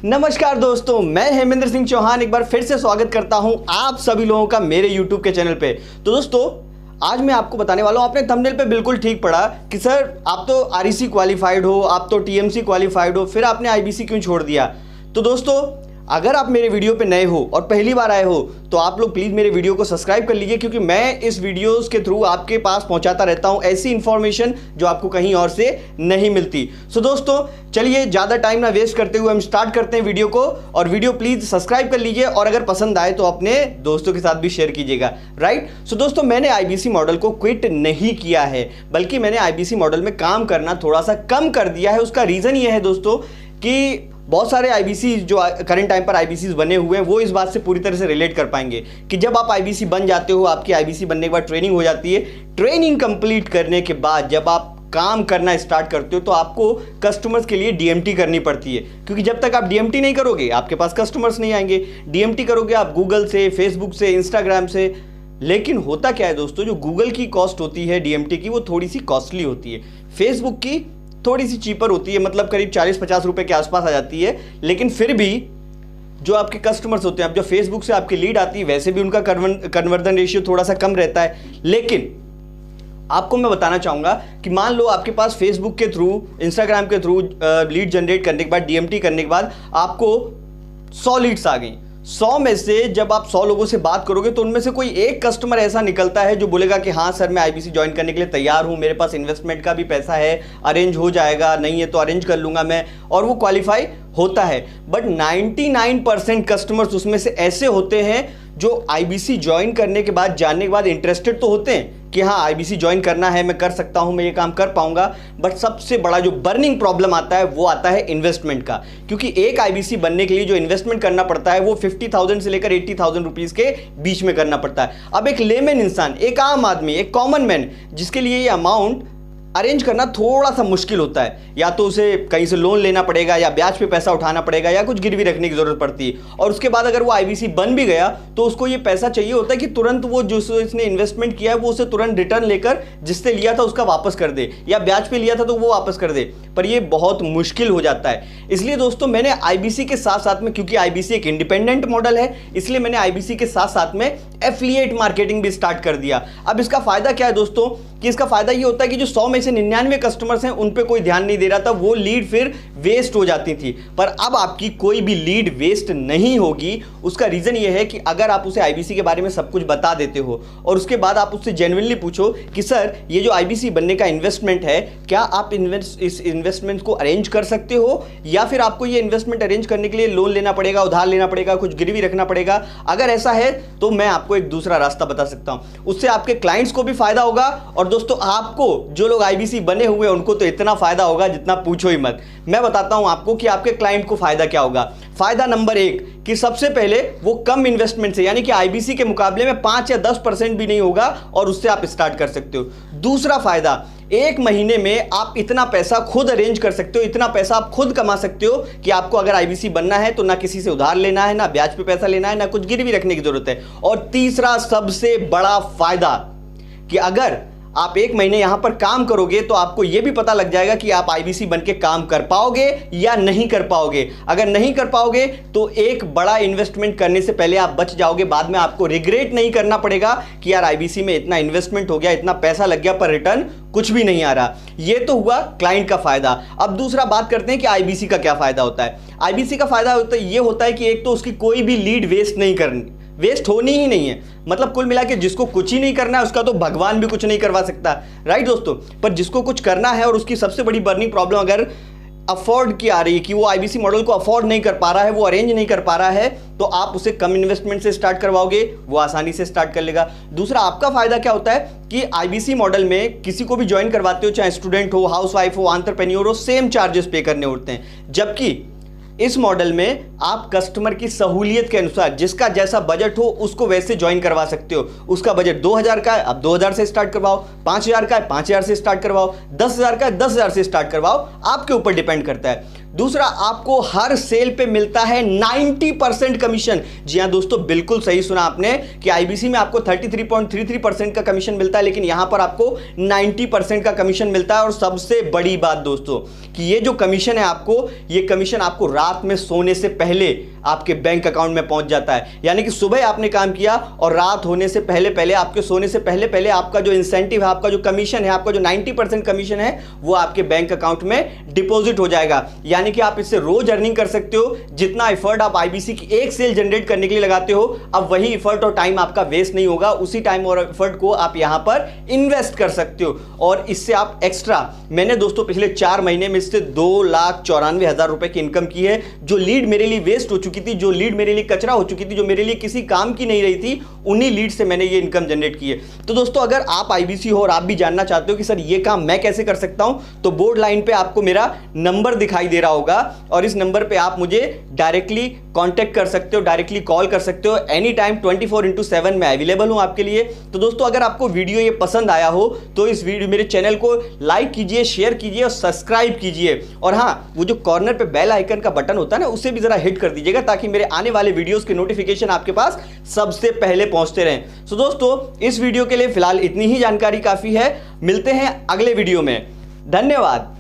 नमस्कार दोस्तों, मैं हेमेंद्र सिंह चौहान एक बार फिर से स्वागत करता हूं आप सभी लोगों का मेरे YouTube के चैनल पे। तो दोस्तों आज मैं आपको बताने वाला हूं, आपने थंबनेल पे बिल्कुल ठीक पढ़ा कि सर आप तो REC क्वालिफाइड हो, आप तो TMC क्वालिफाइड हो, फिर आपने IBC क्यों छोड़ दिया। तो दोस्तों अगर आप मेरे वीडियो पे नए हो और पहली बार आए हो तो आप लोग प्लीज़ मेरे वीडियो को सब्सक्राइब कर लीजिए, क्योंकि मैं इस वीडियोस के थ्रू आपके पास पहुंचाता रहता हूं ऐसी इंफॉर्मेशन जो आपको कहीं और से नहीं मिलती। सो दोस्तों चलिए ज़्यादा टाइम ना वेस्ट करते हुए हम स्टार्ट करते हैं वीडियो को। और वीडियो प्लीज़ सब्सक्राइब कर लीजिए और अगर पसंद आए तो अपने दोस्तों के साथ भी शेयर कीजिएगा, राइट। सो दोस्तों मैंने IBC मॉडल को क्विट नहीं किया है, बल्कि मैंने IBC मॉडल में काम करना थोड़ा सा कम कर दिया है। उसका रीज़न ये है दोस्तों कि बहुत सारे IBC जो करंट टाइम पर IBC बने हुए हैं वो इस बात से पूरी तरह से रिलेट कर पाएंगे कि जब आप IBC बन जाते हो, आपकी IBC बनने के बाद ट्रेनिंग हो जाती है। ट्रेनिंग कंप्लीट करने के बाद जब आप काम करना स्टार्ट करते हो तो आपको कस्टमर्स के लिए DMT करनी पड़ती है, क्योंकि जब तक आप DMT नहीं करोगे आपके पास कस्टमर्स नहीं आएंगे। DMT करोगे आप गूगल से, फेसबुक से, इंस्टाग्राम से। लेकिन होता क्या है दोस्तों, जो गूगल की कॉस्ट होती है DMT की वो थोड़ी सी कॉस्टली होती है, फेसबुक की थोड़ी सी चीपर होती है, मतलब करीब 40-50 रुपए के आसपास आ जाती है। लेकिन फिर भी जो आपके कस्टमर्स होते हैं, अब जो फेसबुक से आपकी लीड आती है वैसे भी उनका कन्वर्जन रेशियो थोड़ा सा कम रहता है। लेकिन आपको मैं बताना चाहूँगा कि मान लो आपके पास फेसबुक के थ्रू, इंस्टाग्राम के थ्रू लीड जनरेट करने के बाद, DMT करने के बाद आपको 100 लीड्स आ गई। 100 में से जब आप 100 लोगों से बात करोगे तो उनमें से कोई एक कस्टमर ऐसा निकलता है जो बोलेगा कि हाँ सर मैं IBC ज्वाइन करने के लिए तैयार हूँ, मेरे पास इन्वेस्टमेंट का भी पैसा है, अरेंज हो जाएगा, नहीं है तो अरेंज कर लूँगा मैं, और वो क्वालिफाई होता है। बट 99% कस्टमर्स उसमें से ऐसे होते हैं जो IBC ज्वाइन करने के बाद, जानने के बाद इंटरेस्टेड तो होते हैं कि हाँ IBC ज्वाइन करना है, मैं कर सकता हूँ, मैं ये काम कर पाऊंगा। बट सबसे बड़ा जो बर्निंग प्रॉब्लम आता है वो आता है इन्वेस्टमेंट का, क्योंकि एक IBC बनने के लिए जो इन्वेस्टमेंट करना पड़ता है वो 50,000 से लेकर 80,000 रुपीज़ के बीच में करना पड़ता है। अब एक लेमैन इंसान, एक आम आदमी, एक कॉमन मैन जिसके लिए ये अमाउंट अरेंज करना थोड़ा सा मुश्किल होता है, या तो उसे कहीं से लोन लेना पड़ेगा, या ब्याज पे पैसा उठाना पड़ेगा, या कुछ गिरवी रखने की जरूरत पड़ती है। और उसके बाद अगर वो IBC बन भी गया तो उसको ये पैसा चाहिए होता है कि तुरंत वो जो इसने इन्वेस्टमेंट किया है वो उसे तुरंत रिटर्न लेकर जिससे लिया था उसका वापस कर दे, या ब्याज पे लिया था तो वो वापस कर दे। पर ये बहुत मुश्किल हो जाता है। इसलिए दोस्तों मैंने IBC के साथ साथ में, क्योंकि IBC एक इंडिपेंडेंट मॉडल है, इसलिए मैंने IBC के साथ साथ में एफिलिएट मार्केटिंग भी स्टार्ट कर दिया। अब इसका फायदा क्या है दोस्तों, कि इसका फायदा ये होता है कि जो 100 में से 99 कस्टमर्स हैं उन पे कोई ध्यान नहीं दे रहा था, वो लीड फिर वेस्ट हो जाती थी। पर अब आपकी कोई भी लीड वेस्ट नहीं होगी। उसका रीजन ये है कि अगर आप उसे IBC के बारे में सब कुछ बता देते हो और उसके बाद आप उससे जेन्युइनली पूछो कि सर ये जो IBC बनने का इन्वेस्टमेंट है, क्या आप इस इन्वेस्टमेंट को अरेंज कर सकते हो, या फिर आपको ये इन्वेस्टमेंट अरेंज करने के लिए लोन लेना पड़ेगा, उधार लेना पड़ेगा, कुछ गिरवी रखना पड़ेगा। अगर ऐसा है तो मैं आपको एक दूसरा रास्ता बता सकता हूं, उससे आपके क्लाइंट्स को भी फायदा होगा। और दोस्तों आपको, जो लोग IBC बने हुए उनको तो इतना फायदा होगा जितना पूछो ही मत। मैं बताता हूं आपको कि आपके क्लाइंट को फायदा क्या होगा। फायदा नंबर 1 कि सबसे पहले वो कम इन्वेस्टमेंट से, यानी कि IBC के मुकाबले में 5 या 10% भी नहीं होगा और उससे आप स्टार्ट कर सकते हो। दूसरा फायदा, 1 महीने में आप इतना पैसा खुद अरेंज कर सकते हो, इतना पैसा आप खुद कमा सकते हो कि आपको अगर IBC बनना है तो ना किसी से उधार लेना है, ना ब्याज पे पैसा लेना है, ना कुछ गिरवी रखने की जरूरत है। और तीसरा सबसे बड़ा फायदा कि अगर आप 1 महीने यहां पर काम करोगे तो आपको यह भी पता लग जाएगा कि आप IBC बन के काम कर पाओगे या नहीं कर पाओगे। अगर नहीं कर पाओगे तो एक बड़ा इन्वेस्टमेंट करने से पहले आप बच जाओगे, बाद में आपको रिग्रेट नहीं करना पड़ेगा कि यार IBC में इतना इन्वेस्टमेंट हो गया, इतना पैसा लग गया, पर रिटर्न कुछ भी नहीं आ रहा। यह तो हुआ क्लाइंट का फायदा। अब दूसरा बात करते हैं कि IBC का क्या फायदा होता है। IBC का फायदा यह होता है कि एक तो उसकी कोई भी लीड वेस्ट होनी ही नहीं है। मतलब कुल मिला के जिसको कुछ ही नहीं करना है उसका तो भगवान भी कुछ नहीं करवा सकता, राइट दोस्तों। पर जिसको कुछ करना है और उसकी सबसे बड़ी बर्निंग प्रॉब्लम अगर अफोर्ड की आ रही है कि वो IBC मॉडल को अफोर्ड नहीं कर पा रहा है, वो अरेंज नहीं कर पा रहा है, तो आप उसे कम इन्वेस्टमेंट से स्टार्ट करवाओगे, वो आसानी से स्टार्ट कर लेगा। दूसरा आपका फायदा क्या होता है कि IBC मॉडल में किसी को भी ज्वाइन करवाते हो, चाहे स्टूडेंट हो, हाउसवाइफ हो, एंटरप्रेन्योर हो, सेम चार्जेस पे करने होते हैं। जबकि इस मॉडल में आप कस्टमर की सहूलियत के अनुसार जिसका जैसा बजट हो उसको वैसे ज्वाइन करवा सकते हो। उसका बजट 2,000 का है, अब 2,000 से स्टार्ट करवाओ, 5,000 का है 5,000 से स्टार्ट करवाओ, 10,000 का है 10,000 से स्टार्ट करवाओ, आपके ऊपर डिपेंड करता है। दूसरा, आपको हर सेल पे मिलता है 90% कमीशन। जी हां दोस्तों, बिल्कुल सही सुना आपने कि आईबीसी में आपको 33.33% का कमीशन मिलता है, लेकिन यहां पर आपको 90% का कमीशन मिलता है। और सबसे बड़ी बात दोस्तों कि ये जो कमीशन है आपको, ये कमीशन आपको रात में सोने से पहले आपके बैंक अकाउंट में पहुंच जाता है। यानी कि सुबह आपने काम किया और रात होने से पहले पहले, आपके सोने से पहले पहले आपका जो इंसेंटिव है, आपका जो कमीशन है, आपका जो 90% कमीशन है, वो आपके बैंक अकाउंट में डिपॉजिट हो जाएगा। यानी कि आप इससे रोज अर्निंग कर सकते हो। जितना एफर्ट आप आईबीसी की एक सेल जनरेट करने के लिए लगाते हो, अब वही एफर्ट और टाइम आपका वेस्ट नहीं होगा। उसी टाइम और एफर्ट को आप यहां पर इन्वेस्ट कर सकते हो और इससे आप एक्स्ट्रा, मैंने दोस्तों पिछले 4 महीने में इससे 2,94,000 रुपए की इनकम की है। जो लीड मेरे लिए वेस्ट हो चुकी थी, जो लीड मेरे लिए कचरा हो चुकी थी, जो मेरे लिए किसी काम की नहीं रही थी, उन्हीं लीड से मैंने ये इनकम जनरेट की है। तो दोस्तों, अगर आप आईबीसी हो और आप भी जानना चाहते हो कि सर ये काम मैं कैसे कर सकता हूं, तो बोर्ड लाइन पे आपको मेरा नंबर दिखाई दे रहा होगा और इस नंबर पे आप मुझे डायरेक्टली कांटेक्ट कर सकते हो, डायरेक्टली कॉल कर सकते हो। एनी टाइम 24/7 मैं अवेलेबल हूं आपके लिए। तो दोस्तों, अगर आपको वीडियो ये पसंद आया हो तो इस वीडियो, मेरे चैनल को लाइक कीजिए, शेयर कीजिए और सब्सक्राइब कीजिए। और हां, वो जो कॉर्नर पे बेल आइकन का बटन होता है ना, उसे भी जरा हिट कर दीजिएगा ताकि मेरे आने वाले वीडियोस के नोटिफिकेशन आपके पास सबसे पहले पहुंचते रहें। सो दोस्तों, इस वीडियो के लिए फिलहाल इतनी ही जानकारी काफी है। मिलते हैं अगले वीडियो में। धन्यवाद।